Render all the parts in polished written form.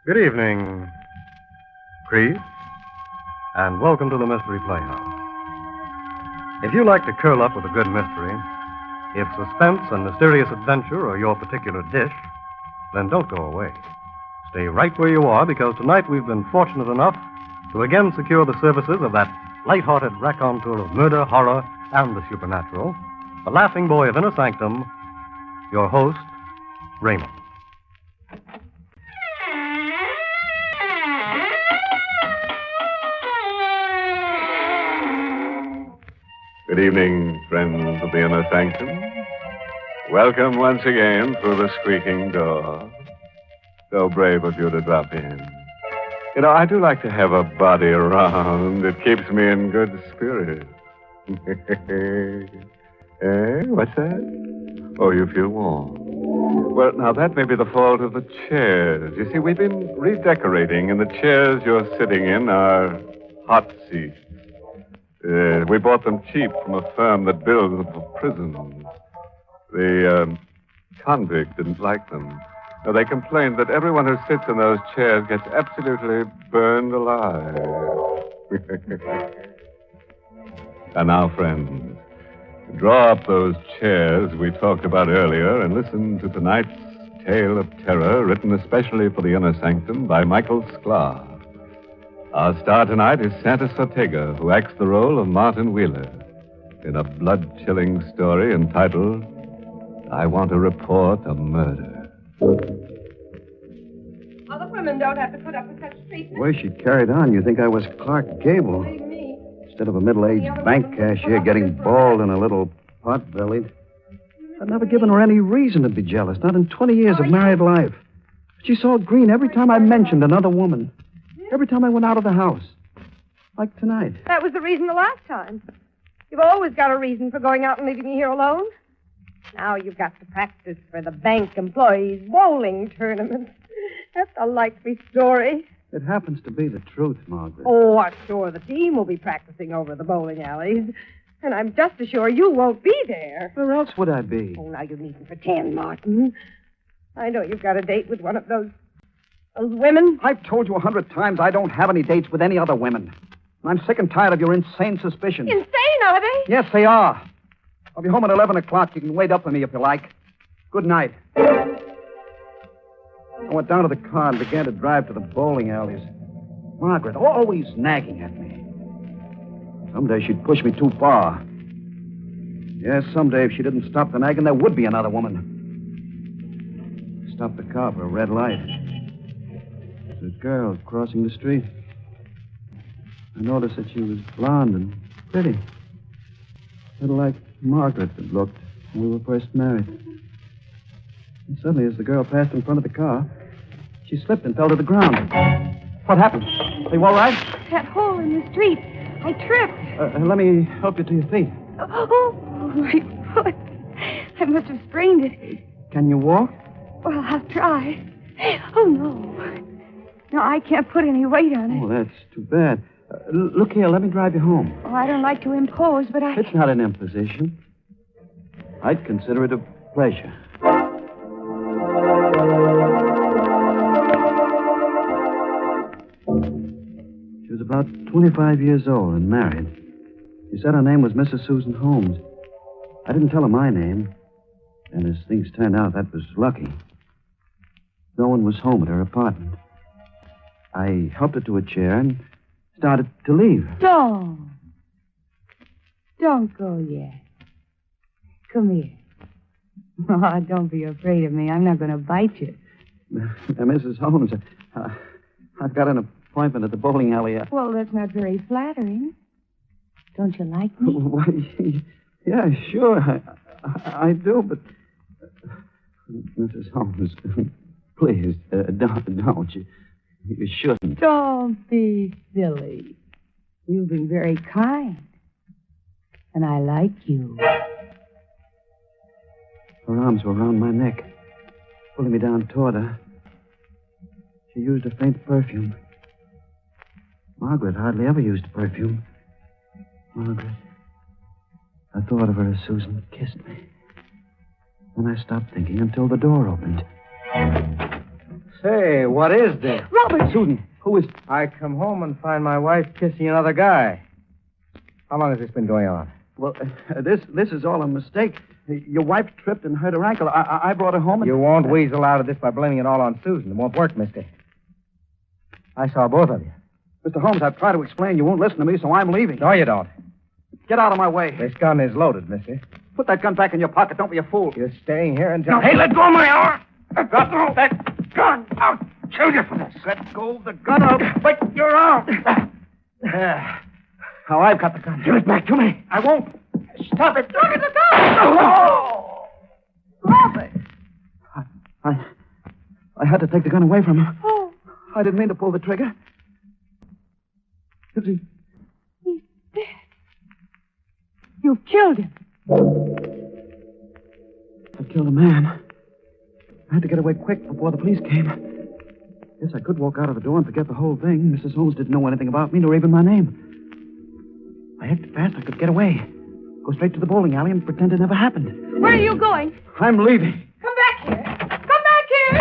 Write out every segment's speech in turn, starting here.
Good evening, Creed, and welcome to the Mystery Playhouse. If you like to curl up with a good mystery, if suspense and mysterious adventure are your particular dish, then don't go away. Stay right where you are, because tonight we've been fortunate enough to again secure the services of that light-hearted raconteur of murder, horror, and the supernatural, the laughing boy of Inner Sanctum, your host, Raymond. Good evening, friends of the Inner Sanctum. Welcome once again through the squeaking door. So brave of you to drop in. You know, I do like to have a body around. It keeps me in good spirits. What's that? Oh, you feel warm. Well, now, that may be the fault of the chairs. You see, we've been redecorating, and the chairs you're sitting in are hot seats. We bought them cheap from a firm that builds them for prisons. The convict didn't like them. Now, they complained that everyone who sits in those chairs gets absolutely burned alive. And now, friends, draw up those chairs we talked about earlier and listen to tonight's tale of terror, written especially for the Inner Sanctum by Michael Sklar. Our star tonight is Santos Ortega, who acts the role of Martin Wheeler in a blood-chilling story entitled, I Want to Report a Murder. Other women don't have to put up with such treatment. The way she carried on, you think I was Clark Gable. Believe me. Instead of a middle-aged bank cashier getting bald and a little pot-bellied. I'd never given her any reason to be jealous, not in 20 years of married life. She saw green every time I mentioned another woman. Every time I went out of the house. Like tonight. That was the reason the last time. You've always got a reason for going out and leaving me here alone. Now you've got to practice for the bank employees' bowling tournament. That's a likely story. It happens to be the truth, Margaret. Oh, I'm sure the team will be practicing over the bowling alleys. And I'm just as sure you won't be there. Where else would I be? Oh, now you needn't pretend, Martin. I know you've got a date with one of those women. I've told you 100 times I don't have any dates with any other women. I'm sick and tired of your insane suspicions. Insane, are they? Yes, they are. I'll be home at 11 o'clock. You can wait up for me if you like. Good night. I went down to the car and began to drive to the bowling alleys. Margaret, always nagging at me. Someday she'd push me too far. Yes, someday if she didn't stop the nagging, there would be another woman. Stopped the car for a red light. There's a girl crossing the street. I noticed that she was blonde and pretty. A little like Margaret had looked when we were first married. And suddenly, as the girl passed in front of the car, she slipped and fell to the ground. What happened? Are you all right? That hole in the street. I tripped. Let me help you to your feet. Oh, my foot. I must have sprained it. Can you walk? Well, I'll try. Oh, no. No, I can't put any weight on it. Oh, that's too bad. Look here, let me drive you home. Oh, I don't like to impose, but I... It's not an imposition. I'd consider it a pleasure. She was about 25 years old and married. She said her name was Mrs. Susan Holmes. I didn't tell her my name. And as things turned out, that was lucky. No one was home at her apartment. I helped her to a chair and started to leave. Don't go yet. Come here. Oh, don't be afraid of me. I'm not going to bite you. Mrs. Holmes, I've got an appointment at the bowling alley. Well, that's not very flattering. Don't you like me? Why, yeah, sure. I do, but... Mrs. Holmes, please, don't. You shouldn't. Don't be silly. You've been very kind. And I like you. Her arms were around my neck, pulling me down toward her. She used a faint perfume. Margaret hardly ever used perfume. Margaret. I thought of her as Susan kissed me. Then I stopped thinking until the door opened. Say, what is this? Robert! Susan, who is... I come home and find my wife kissing another guy. How long has this been going on? Well, this is all a mistake. Your wife tripped and hurt her ankle. I brought her home and... You won't weasel out of this by blaming it all on Susan. It won't work, mister. I saw both of you. Mr. Holmes, I've tried to explain. You won't listen to me, so I'm leaving. No, you don't. Get out of my way. This gun is loaded, mister. Put that gun back in your pocket. Don't be a fool. You're staying here until... Hey, let go of my arm. Let go of that gun. I'll kill you for this. Let go of the gun. I'll break your arm. There. Now I've got the gun. Give it back to me. I won't. Stop it. Look at the gun. Oh! Robert! I had to take the gun away from him. Oh. I didn't mean to pull the trigger. Is he... He's dead. You killed him. I killed a man. I had to get away quick before the police came. Yes, I could walk out of the door and forget the whole thing. Mrs. Holmes didn't know anything about me, nor even my name. I acted fast. I could get away. Go straight to the bowling alley and pretend it never happened. Where are you going? I'm leaving. Come back here. Come back here.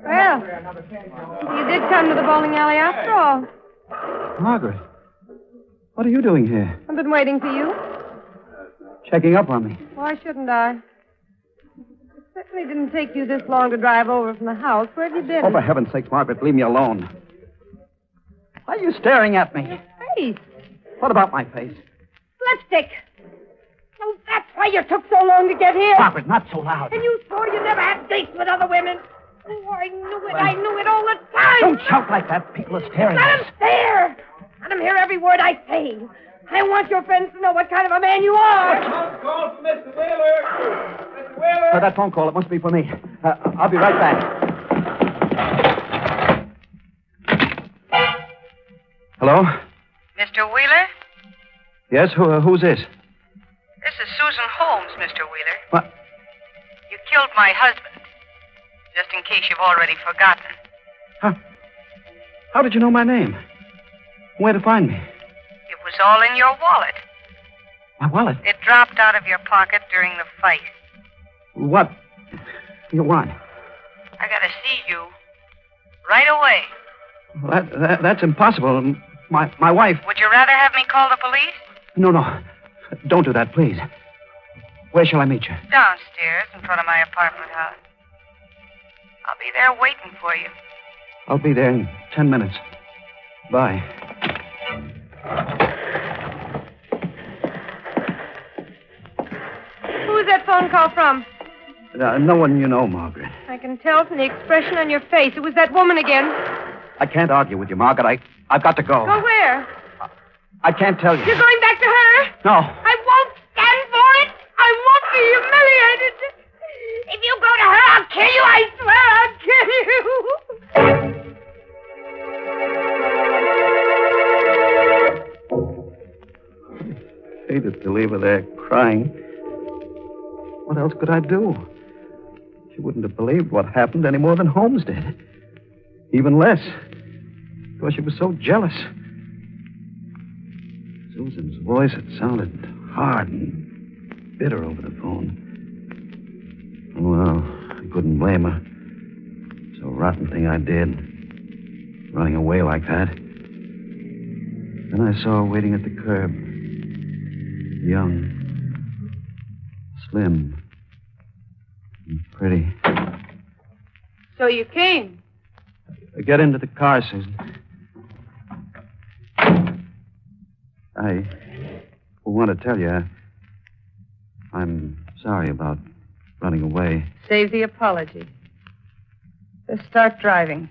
Well, you did come to the bowling alley after all. Margaret, what are you doing here? I've been waiting for you. Checking up on me. Why shouldn't I? It certainly didn't take you this long to drive over from the house. Where have you been? Oh, for heaven's sakes, Margaret, leave me alone. Why are you staring at me? Your face. What about my face? Lipstick. Oh, that's why you took so long to get here. Margaret, not so loud. And you swore you never had dates with other women. Oh, I knew it. I knew it all the time. Don't shout like that. People are staring Let at them us. stare. Let them hear every word I say. I want your friends to know what kind of a man you are. Call for Mr. Wheeler. Mr. Wheeler. That phone call, it must be for me. I'll be right back. Hello? Mr. Wheeler? Yes, who's this? This is Susan Holmes, Mr. Wheeler. What? You killed my husband. Just in case you've already forgotten. How did you know my name? Where to find me? It was all in your wallet. My wallet? It dropped out of your pocket during the fight. What? You want? I gotta see you right away. That's impossible. My wife... Would you rather have me call the police? No. Don't do that, please. Where shall I meet you? Downstairs in front of my apartment house. I'll be there waiting for you. I'll be there in 10 minutes. Bye. Who is that phone call from? No one you know, Margaret. I can tell from the expression on your face. It was that woman again. I can't argue with you, Margaret. I've got to go. Go where? I can't tell you. You're going back to her? No. I won't stand for it. I won't be humiliated. If you go to her, I'll kill you. I swear I'll kill you. Hated to leave her there crying. What else could I do? She wouldn't have believed what happened any more than Holmes did. Even less. Because she was so jealous. Susan's voice had sounded hard and bitter over the phone. Well, I couldn't blame her. It's a rotten thing I did. Running away like that. Then I saw her waiting at the curb. Young. Slim. And pretty. So you came. Get into the car, Susan. I want to tell you, I'm sorry about running away. Save the apology. Let's start driving.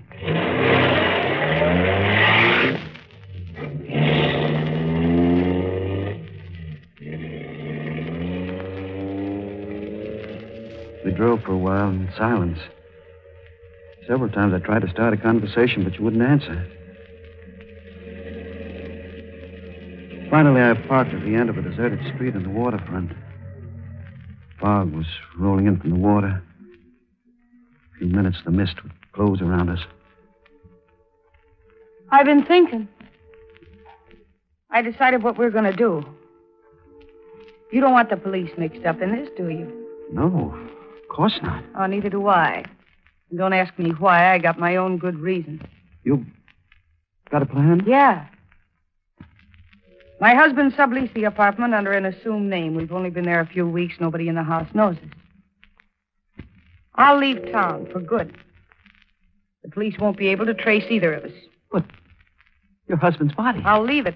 We drove for a while in silence. Several times I tried to start a conversation, but you wouldn't answer. Finally, I parked at the end of a deserted street on the waterfront. Fog was rolling in from the water. In a few minutes, the mist would close around us. I've been thinking. I decided what we're going to do. You don't want the police mixed up in this, do you? No, of course not. Oh, neither do I. And don't ask me why. I got my own good reasons. You got a plan? Yeah. My husband subleased the apartment under an assumed name. We've only been there a few weeks. Nobody in the house knows us. I'll leave town for good. The police won't be able to trace either of us. But your husband's body. I'll leave it.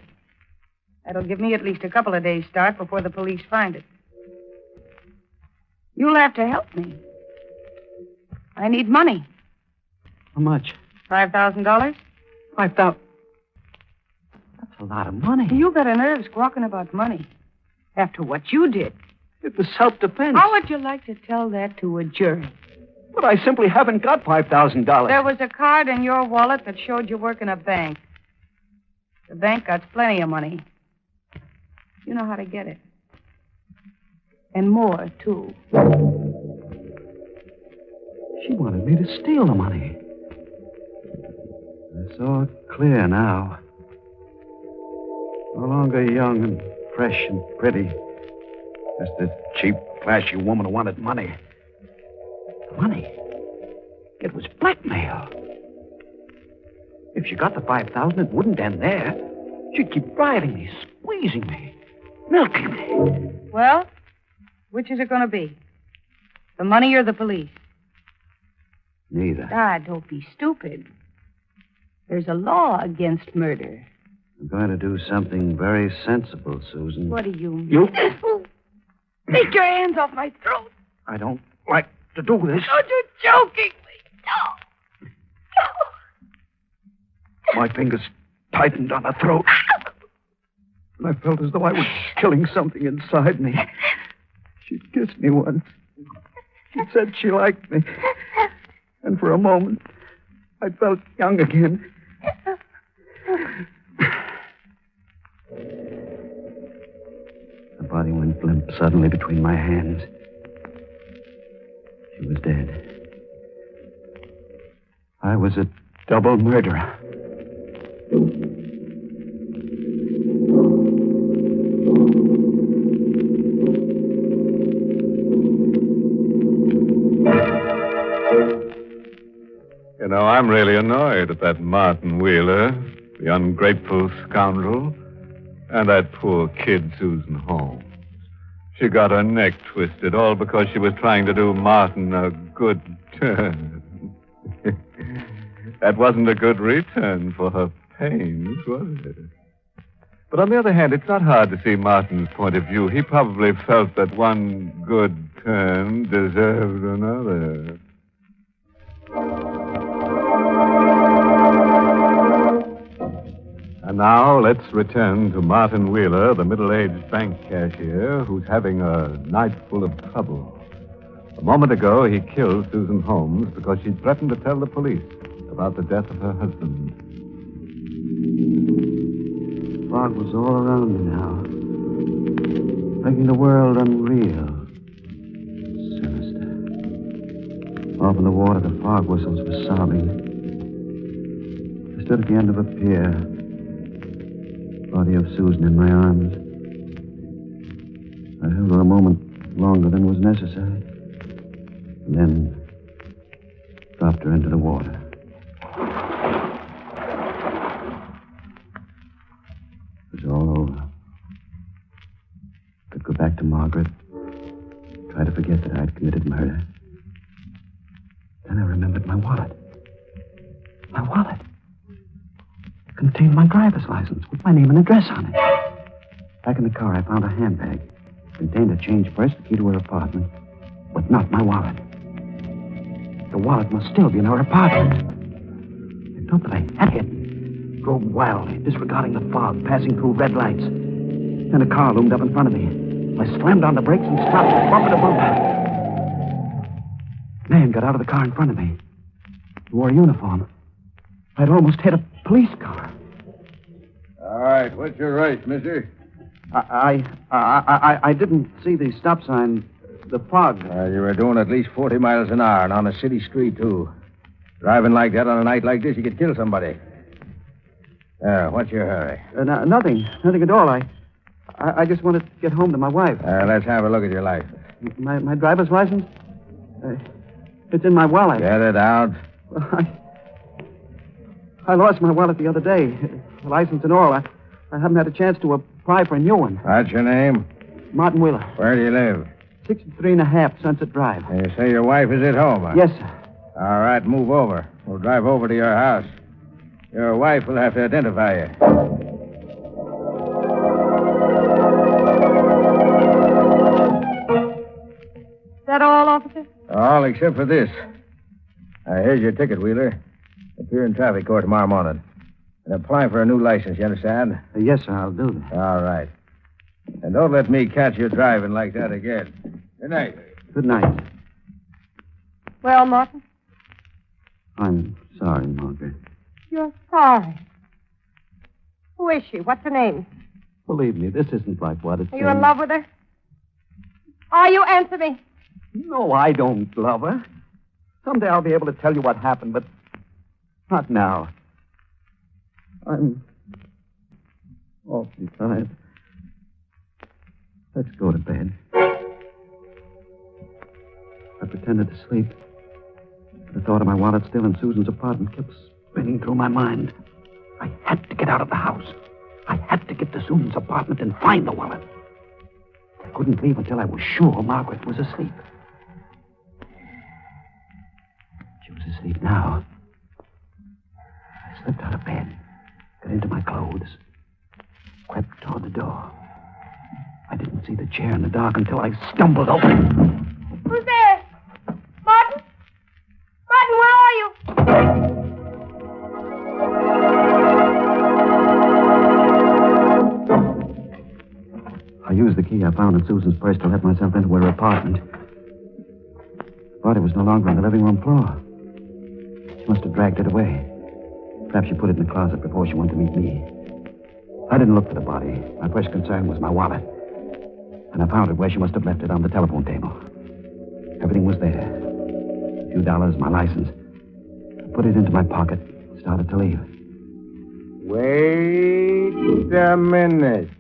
That'll give me at least a couple of days' start before the police find it. You'll have to help me. I need money. How much? $5,000? 5,000. That's a lot of money. You got a nerve squawking about money. After what you did. It was self-defense. How would you like to tell that to a jury? But I simply haven't got $5,000. There was a card in your wallet that showed you work in a bank. The bank got plenty of money. You know how to get it. And more, too. She wanted me to steal the money. I saw it clear now. No longer young and fresh and pretty. Just this cheap, flashy woman who wanted money. Money? It was blackmail. If she got the 5,000, it wouldn't end there. She'd keep driving me, squeezing me, milking me. Well, which is it going to be? The money or the police? Neither. Ah, don't be stupid. There's a law against murder. I'm going to do something very sensible, Susan. What do you mean? You? Take your hands off my throat. I don't like to do this. Oh, you're joking me. No. My fingers tightened on her throat. And I felt as though I was killing something inside me. She kissed me once. She said she liked me. And for a moment, I felt young again. The body went limp suddenly between my hands. She was dead. I was a double murderer. You know, I'm really annoyed at that Martin Wheeler, the ungrateful scoundrel, and that poor kid, Susan Holmes. She got her neck twisted, all because she was trying to do Martin a good turn. That wasn't a good return for her pains, was it? But on the other hand, it's not hard to see Martin's point of view. He probably felt that one good turn deserved another. And now let's return to Martin Wheeler, the middle-aged bank cashier who's having a night full of trouble. A moment ago, he killed Susan Holmes because she threatened to tell the police about the death of her husband. Fog was all around me now, making the world unreal, sinister. Off in the water, the fog whistles were sobbing. I stood at the end of a pier, body of Susan in my arms. I held her a moment longer than was necessary, and then dropped her into the water. It was all over. I could go back to Margaret, try to forget that I'd committed murder. Then I remembered my wallet. My wallet. It contained my driver's license with my name and address on it. Back in the car, I found a handbag. It contained a change purse, the key to her apartment, but not my wallet. The wallet must still be in her apartment. I thought that I had it. Drove wildly, disregarding the fog, passing through red lights. Then a car loomed up in front of me. I slammed on the brakes and stopped, bumper to bumper. A man got out of the car in front of me. He wore a uniform. I'd almost hit a police car. All right, what's your race, mister? I didn't see the stop sign. The fog. You were doing at least 40 miles an hour and on a city street, too. Driving like that on a night like this, you could kill somebody. What's your hurry? Nothing. Nothing at all. I just wanted to get home to my wife. Let's have a look at your license. My driver's license? It's in my wallet. Get it out. Well, I lost my wallet the other day. The license and all. I haven't had a chance to apply for a new one. What's your name? Martin Wheeler. Where do you live? 63.5 Sunset Drive. And you say your wife is at home, huh? Yes, sir. All right, move over. We'll drive over to your house. Your wife will have to identify you. Is that all, officer? All except for this. Here's your ticket, Wheeler. Appear in traffic court tomorrow morning. And apply for a new license, you understand? Yes, sir, I'll do that. All right. And don't let me catch you driving like that again. Good night. Good night. Well, Martin? I'm sorry, Margaret. You're sorry. Who is she? What's her name? Believe me, this isn't like what it's Are you in love with her? Are you? Answer me. No, I don't love her. Someday I'll be able to tell you what happened, but not now. I'm awfully tired. Let's go to bed. I pretended to sleep. The thought of my wallet still in Susan's apartment kept spinning through my mind. I had to get out of the house. I had to get to Susan's apartment and find the wallet. I couldn't leave until I was sure Margaret was asleep. She was asleep now. I slipped out of bed, got into my clothes, crept toward the door. I didn't see the chair in the dark until I stumbled over it. Who's there? Martin? Martin, where are you? I used the key I found in Susan's purse to let myself into her apartment. The body was no longer on the living room floor. She must have dragged it away. Perhaps she put it in the closet before she went to meet me. I didn't look for the body. My first concern was my wallet. And I found it where she must have left it on the telephone table. Everything was there. A few dollars, my license. I put it into my pocket, started to leave. Wait a minute.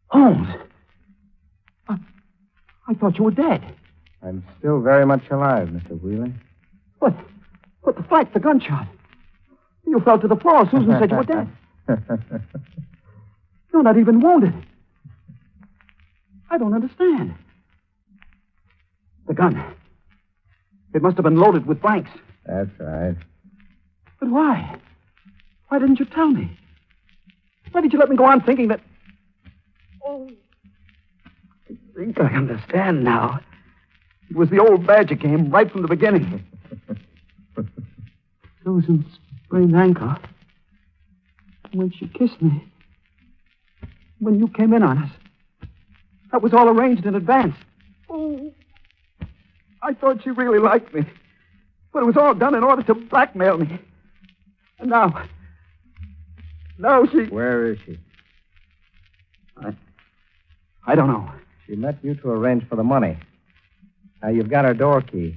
Holmes! I thought you were dead. I'm still very much alive, Mr. Wheeler. But the fight, the gunshot. You fell to the floor. Susan said you were dead. You're not even wounded. I don't understand. The gun. It must have been loaded with blanks. That's right. But why? Why didn't you tell me? Why did you let me go on thinking that... Oh, I think I understand now. It was the old badger game right from the beginning. Susan's sprained ankle. When she kissed me. When you came in on us. That was all arranged in advance. Oh, I thought she really liked me. But it was all done in order to blackmail me. And now she... Where is she? I don't know. She met you to arrange for the money. Now, you've got her door key.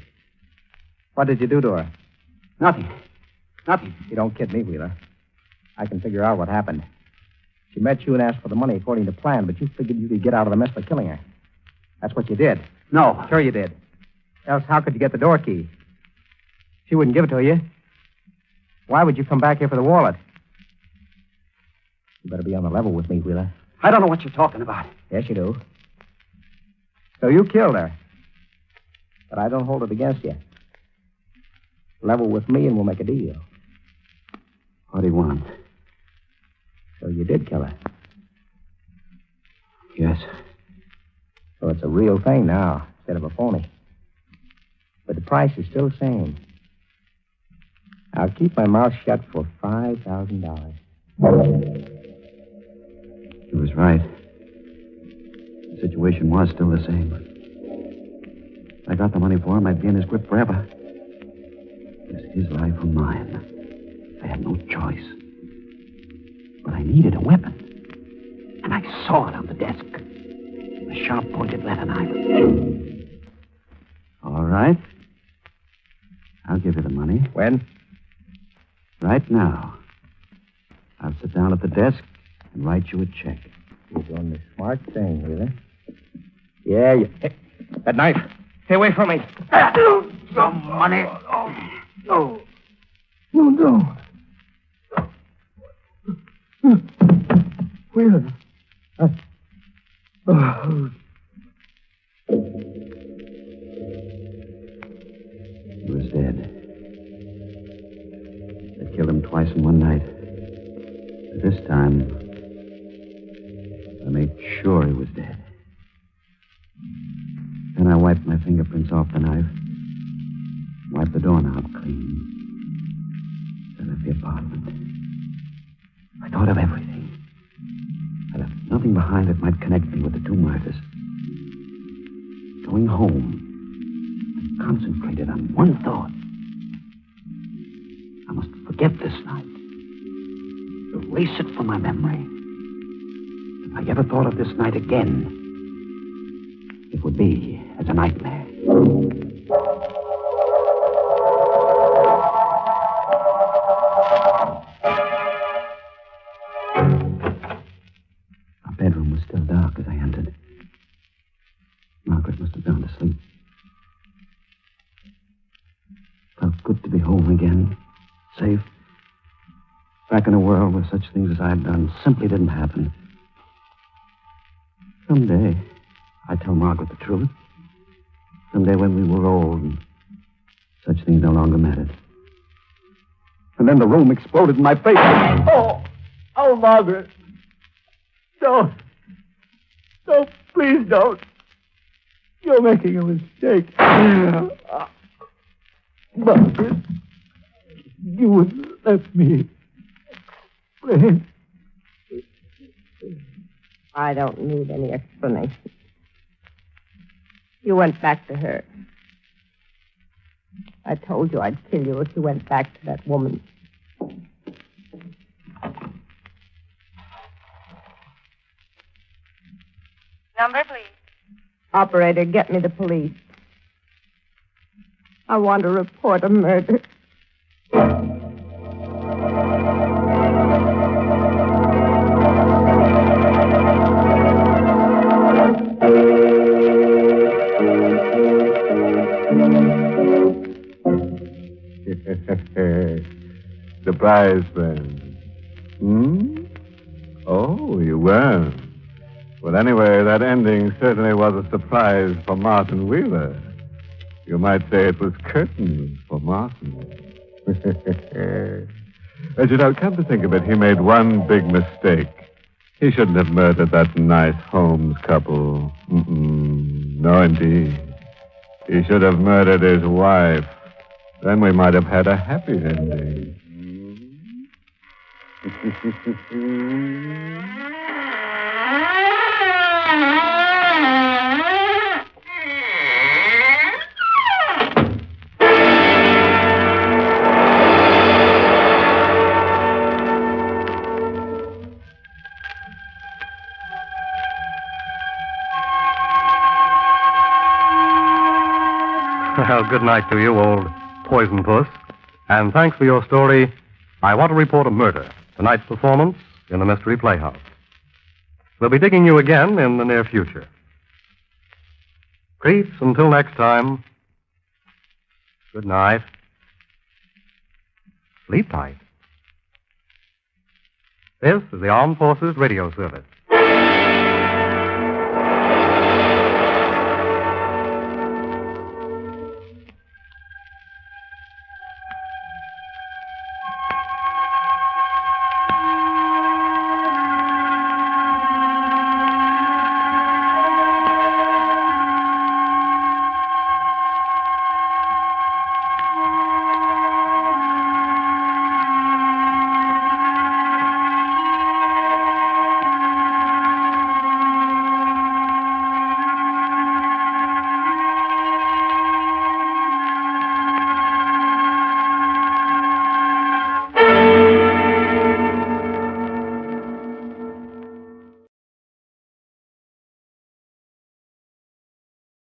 What did you do to her? Nothing. Nothing. You don't kid me, Wheeler. I can figure out what happened. She met you and asked for the money according to plan, but you figured you could get out of the mess by killing her. That's what you did. No. Sure you did. Else how could you get the door key? She wouldn't give it to you. Why would you come back here for the wallet? You better be on the level with me, Wheeler. I don't know what you're talking about. Yes, you do. So you killed her. But I don't hold it against you. Level with me and we'll make a deal. What do you want? So you did kill her. Yes. So it's a real thing now, instead of a phony. But the price is still the same. I'll keep my mouth shut for $5,000. He was right. The situation was still the same. If I got the money for him, I'd be in his grip forever. It was his life or mine. I had no choice. But I needed a weapon. And I saw it on the desk. A sharp-pointed letter knife. All right. I'll give you the money. When? Right now. I'll sit down at the desk and write you a check. You're doing the smart thing, Wheeler. Yeah, you... Hey, that knife. Stay away from me. Some money. No. No, don't. Wheeler. He was dead. They killed him twice in one night. But this time, I made sure he was dead. Then I wiped my fingerprints off the knife, wiped the doorknob clean. Then left the apartment. I thought of everything. I left nothing behind that might connect me with the two murders. Going home, I concentrated on one thought. I must forget this night. Erase it from my memory. If I ever thought of this night again, it would be as a nightmare. Our bedroom was still dark as I entered. Margaret must have gone to sleep. Felt good to be home again, safe. Back in a world where such things as I had done simply didn't happen. Someday, I'd tell Margaret the truth. Someday when we were old and such things no longer mattered. And then the room exploded in my face. Oh, Margaret. Don't. Don't, please don't. You're making a mistake. Margaret, you wouldn't let me explain. I don't need any explanation. You went back to her. I told you I'd kill you if you went back to that woman. Number, please. Operator, get me the police. I want to report a murder. Surprise, friend. Oh, you weren't. Well, anyway, that ending certainly was a surprise for Martin Wheeler. You might say it was curtains for Martin. As you know, come to think of it, he made one big mistake. He shouldn't have murdered that nice Holmes couple. No, indeed. He should have murdered his wife. Then we might have had a happy ending. Well, good night to you, old poison puss. And thanks for your story, I Want to Report a Murder, tonight's performance in the Mystery Playhouse. We'll be digging you again in the near future. Creeps, until next time, good night. Sleep tight. This is the Armed Forces Radio Service.